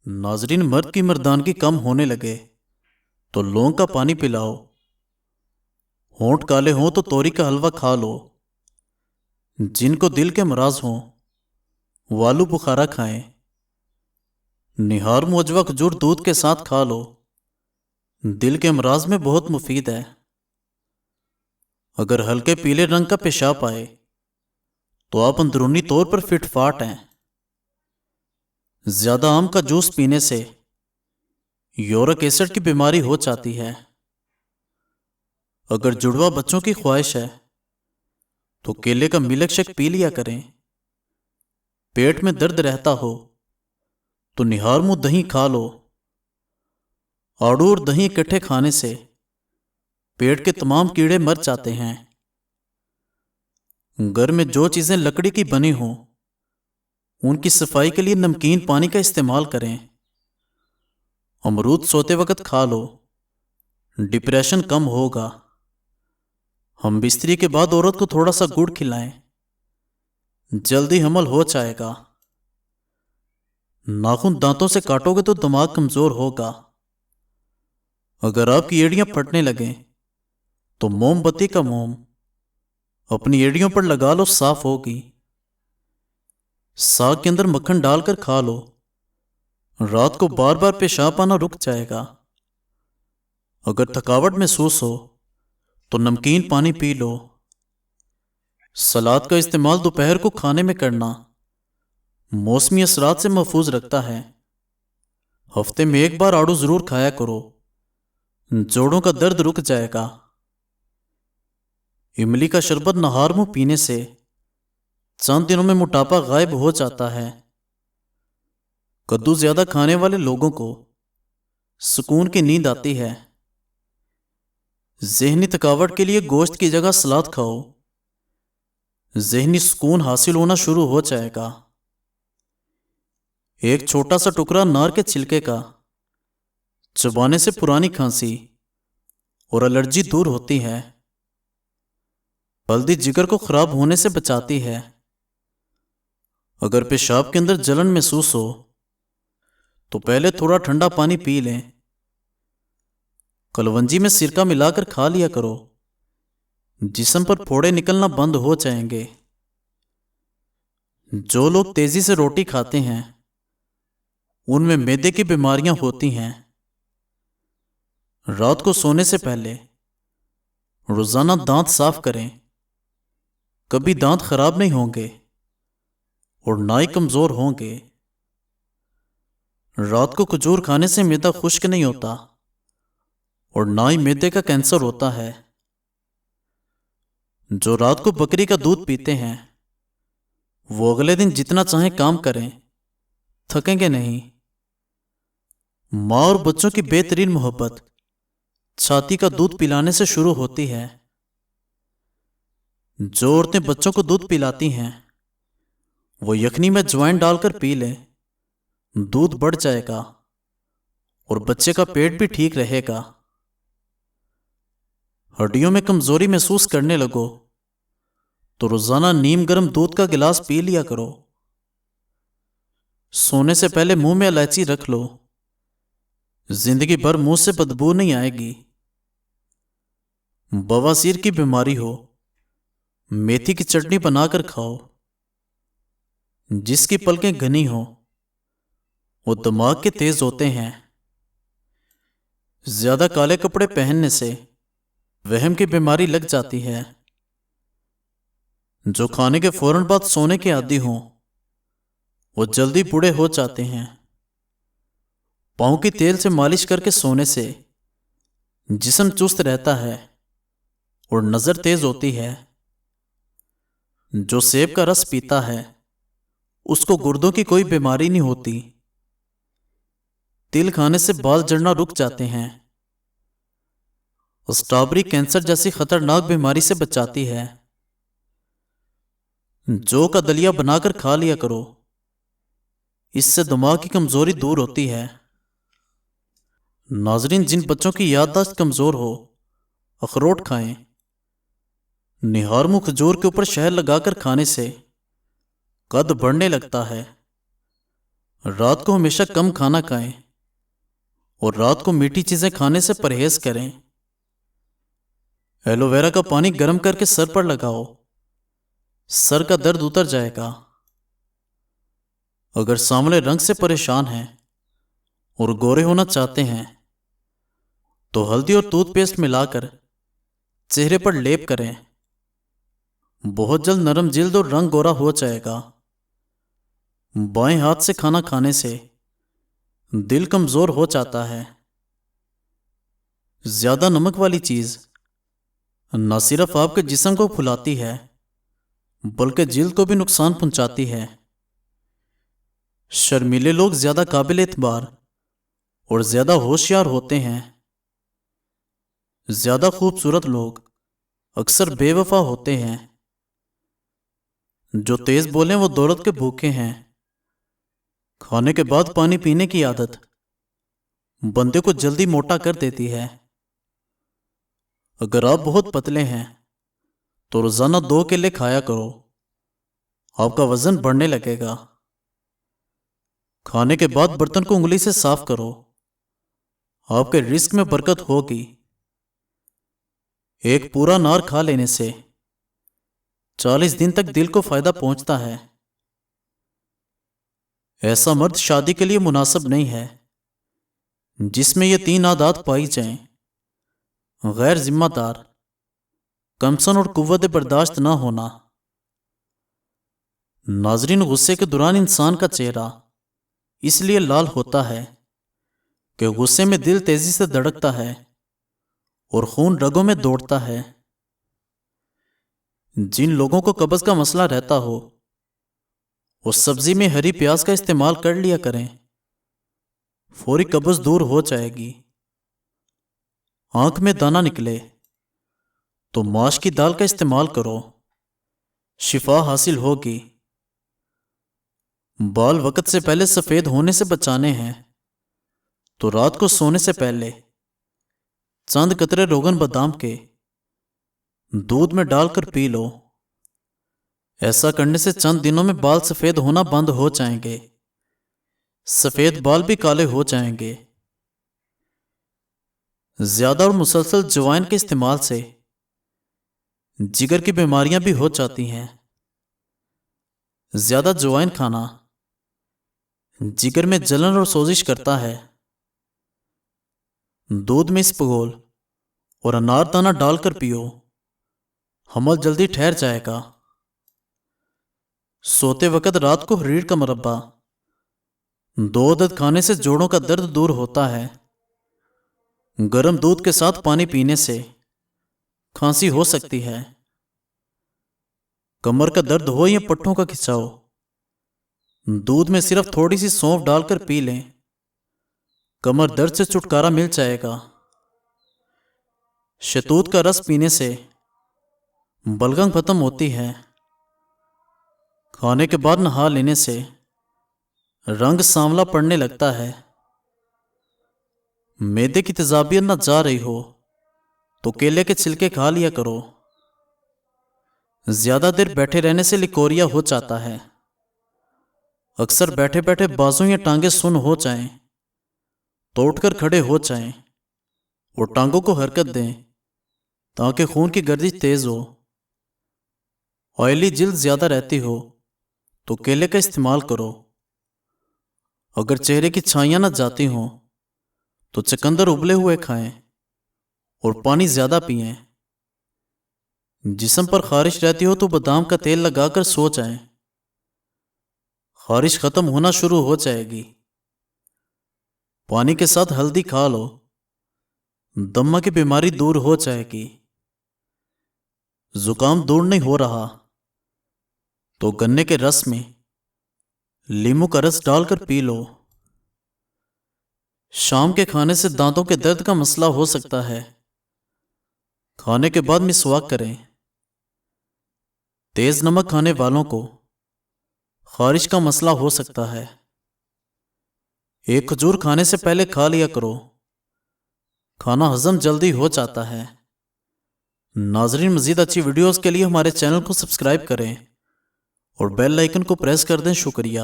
ناظرین، مرد کی مردانگی کم ہونے لگے تو لونگ کا پانی پلاؤ، ہونٹ کالے ہوں تو توری کا حلوہ کھا لو، جن کو دل کے امراض ہوں وہ آلو بخارا کھائیں، نہار موجوا کھجور دودھ کے ساتھ کھا لو، دل کے امراض میں بہت مفید ہے۔ اگر ہلکے پیلے رنگ کا پیشاب آئے تو آپ اندرونی طور پر فٹ فاٹ ہیں۔ زیادہ آم کا جوس پینے سے یورک ایسڈ کی بیماری ہو جاتی ہے۔ اگر جڑواں بچوں کی خواہش ہے تو کیلے کا ملک شیک پی لیا کریں۔ پیٹ میں درد رہتا ہو تو نہار منہ دہی کھا لو۔ آڑو اور دہی اکٹھے کھانے سے پیٹ کے تمام کیڑے مر جاتے ہیں۔ گھر میں جو چیزیں لکڑی کی بنی ہوں ان کی صفائی کے لیے نمکین پانی کا استعمال کریں۔ امرود سوتے وقت کھا لو، ڈپریشن کم ہوگا۔ ہم بستری کے بعد عورت کو تھوڑا سا گڑ کھلائیں، جلدی حمل ہو جائے گا۔ ناخن دانتوں سے کاٹو گے تو دماغ کمزور ہوگا۔ اگر آپ کی ایڑیاں پھٹنے لگیں تو موم بتی کا موم اپنی ایڑیوں پر لگا لو، صاف ہوگی۔ ساگ کے اندر مکھن ڈال کر کھا لو، رات کو بار بار پیشاب آنا رک جائے گا۔ اگر تھکاوٹ محسوس ہو تو نمکین پانی پی لو۔ سلاد کا استعمال دوپہر کو کھانے میں کرنا موسمی اثرات سے محفوظ رکھتا ہے۔ ہفتے میں ایک بار آڑو ضرور کھایا کرو، جوڑوں کا درد رک جائے گا۔ املی کا شربت نہار منہ پینے سے چند دنوں میں موٹاپا غائب ہو جاتا ہے۔ کدو زیادہ کھانے والے لوگوں کو سکون کی نیند آتی ہے۔ ذہنی تھکاوٹ کے لیے گوشت کی جگہ سلاد کھاؤ، ذہنی سکون حاصل ہونا شروع ہو جائے گا۔ ایک چھوٹا سا ٹکڑا نار کے چھلکے کا چبانے سے پرانی کھانسی اور الرجی دور ہوتی ہے۔ ہلدی جگر کو خراب ہونے سے بچاتی ہے۔ اگر پیشاب کے اندر جلن محسوس ہو تو پہلے تھوڑا ٹھنڈا پانی پی لیں۔ کلونجی میں سرکہ ملا کر کھا لیا کرو، جسم پر پھوڑے نکلنا بند ہو جائیں گے۔ جو لوگ تیزی سے روٹی کھاتے ہیں ان میں معدے کی بیماریاں ہوتی ہیں۔ رات کو سونے سے پہلے روزانہ دانت صاف کریں، کبھی دانت خراب نہیں ہوں گے اور نہ ہی کمزور ہوں گے۔ رات کو کھجور کھانے سے معدہ خشک نہیں ہوتا اور نہ ہی معدے کا کینسر ہوتا ہے۔ جو رات کو بکری کا دودھ پیتے ہیں وہ اگلے دن جتنا چاہیں کام کریں، تھکیں گے نہیں۔ ماں اور بچوں کی بہترین محبت چھاتی کا دودھ پلانے سے شروع ہوتی ہے۔ جو عورتیں بچوں کو دودھ پلاتی ہیں وہ یخنی میں اجوائن ڈال کر پی لیں، دودھ بڑھ جائے گا اور بچے کا پیٹ بھی ٹھیک رہے گا۔ ہڈیوں میں کمزوری محسوس کرنے لگو تو روزانہ نیم گرم دودھ کا گلاس پی لیا کرو۔ سونے سے پہلے منہ میں الائچی رکھ لو، زندگی بھر منہ سے بدبو نہیں آئے گی۔ بواسیر کی بیماری ہو، میتھی کی چٹنی بنا کر کھاؤ۔ جس کی پلکیں گھنی ہوں وہ دماغ کے تیز ہوتے ہیں۔ زیادہ کالے کپڑے پہننے سے وہم کی بیماری لگ جاتی ہے۔ جو کھانے کے فوراً بعد سونے کے عادی ہوں وہ جلدی بوڑھے ہو جاتے ہیں۔ پاؤں کی تیل سے مالش کر کے سونے سے جسم چست رہتا ہے اور نظر تیز ہوتی ہے۔ جو سیب کا رس پیتا ہے اس کو گردوں کی کوئی بیماری نہیں ہوتی۔ تل کھانے سے بال جڑنا رک جاتے ہیں۔ اسٹرابری کینسر جیسی خطرناک بیماری سے بچاتی ہے۔ جو کا دلیا بنا کر کھا لیا کرو، اس سے دماغ کی کمزوری دور ہوتی ہے۔ ناظرین، جن بچوں کی یادداشت کمزور ہو اخروٹ کھائیں۔ نہار منہ کھجور کے اوپر شہد لگا کر کھانے سے قد بڑھنے لگتا ہے۔ رات کو ہمیشہ کم کھانا کھائیں اور رات کو میٹھی چیزیں کھانے سے پرہیز کریں۔ ایلو ویرا کا پانی گرم کر کے سر پر لگاؤ، سر کا درد اتر جائے گا۔ اگر سانولے رنگ سے پریشان ہیں اور گورے ہونا چاہتے ہیں تو ہلدی اور ٹوتھ پیسٹ ملا کر چہرے پر لیپ کریں، بہت جلد نرم جلد اور رنگ گورا ہو جائے گا۔ بائیں ہاتھ سے کھانا کھانے سے دل کمزور ہو جاتا ہے۔ زیادہ نمک والی چیز نہ صرف آپ کے جسم کو پھلاتی ہے بلکہ جلد کو بھی نقصان پہنچاتی ہے۔ شرمیلے لوگ زیادہ قابل اعتبار اور زیادہ ہوشیار ہوتے ہیں۔ زیادہ خوبصورت لوگ اکثر بے وفا ہوتے ہیں۔ جو تیز بولیں وہ دولت کے بھوکے ہیں۔ کھانے کے بعد پانی پینے کی عادت بندے کو جلدی موٹا کر دیتی ہے۔ اگر آپ بہت پتلے ہیں تو روزانہ 2 کیلے کھایا کرو، آپ کا وزن بڑھنے لگے گا۔ کھانے کے بعد برتن کو انگلی سے صاف کرو، آپ کے رزق میں برکت ہوگی۔ ایک پورا انار کھا لینے سے 40 دن تک دل کو فائدہ پہنچتا ہے۔ ایسا مرد شادی کے لیے مناسب نہیں ہے جس میں یہ 3 عادات پائی جائیں: غیر ذمہ دار، کمسن اور قوت برداشت نہ ہونا۔ ناظرین، غصے کے دوران انسان کا چہرہ اس لیے لال ہوتا ہے کہ غصے میں دل تیزی سے دھڑکتا ہے اور خون رگوں میں دوڑتا ہے۔ جن لوگوں کو قبض کا مسئلہ رہتا ہو وہ سبزی میں ہری پیاز کا استعمال کر لیا کریں، فوری قبض دور ہو جائے گی۔ آنکھ میں دانہ نکلے تو ماش کی دال کا استعمال کرو، شفا حاصل ہوگی۔ بال وقت سے پہلے سفید ہونے سے بچانے ہیں تو رات کو سونے سے پہلے چند قطرے روغن بادام کے دودھ میں ڈال کر پی لو۔ ایسا کرنے سے چند دنوں میں بال سفید ہونا بند ہو جائیں گے، سفید بال بھی کالے ہو جائیں گے۔ زیادہ اور مسلسل جوائن کے استعمال سے جگر کی بیماریاں بھی ہو جاتی ہیں۔ زیادہ جوائن کھانا جگر میں جلن اور سوزش کرتا ہے۔ دودھ میں اسپغول اور انار دانہ ڈال کر پیو، حمل جلدی ٹھہر جائے گا۔ سوتے وقت رات کو حریر کا مربع 2 عدد کھانے سے جوڑوں کا درد دور ہوتا ہے۔ گرم دودھ کے ساتھ پانی پینے سے کھانسی ہو سکتی ہے۔ کمر کا درد ہو یا پٹھوں کا کھچاؤ، دودھ میں صرف تھوڑی سی سونف ڈال کر پی لیں، کمر درد سے چھٹکارا مل جائے گا۔ شہتوت کا رس پینے سے بلغم ختم ہوتی ہے۔ کھانے کے بعد نہا لینے سے رنگ سانولا پڑنے لگتا ہے۔ معدے کی تیزابیت نہ جا رہی ہو تو کیلے کے چھلکے کھا لیا کرو۔ زیادہ دیر بیٹھے رہنے سے لیکوریا ہو جاتا ہے۔ اکثر بیٹھے بیٹھے بازو یا ٹانگیں سن ہو جائیں تو اٹھ کر کھڑے ہو جائیں اور ٹانگوں کو حرکت دیں تاکہ خون کی گردش تیز ہو۔ آئلی جلد زیادہ رہتی ہو تو کیلے کا استعمال کرو۔ اگر چہرے کی چھائیاں نہ جاتی ہوں تو چقندر ابلے ہوئے کھائیں اور پانی زیادہ پئیں۔ جسم پر خارش رہتی ہو تو بادام کا تیل لگا کر سو جائیں، خارش ختم ہونا شروع ہو جائے گی۔ پانی کے ساتھ ہلدی کھا لو، دمہ کی بیماری دور ہو جائے گی۔ زکام دور نہیں ہو رہا تو گنے کے رس میں لیمو کا رس ڈال کر پی لو۔ شام کے کھانے سے دانتوں کے درد کا مسئلہ ہو سکتا ہے، کھانے کے بعد مسواک کریں۔ تیز نمک کھانے والوں کو خارش کا مسئلہ ہو سکتا ہے۔ ایک کھجور کھانے سے پہلے کھا لیا کرو، کھانا ہضم جلدی ہو جاتا ہے۔ ناظرین، مزید اچھی ویڈیوز کے لیے ہمارے چینل کو سبسکرائب کریں اور بیل آئیکن کو پریس کر دیں۔ شکریہ۔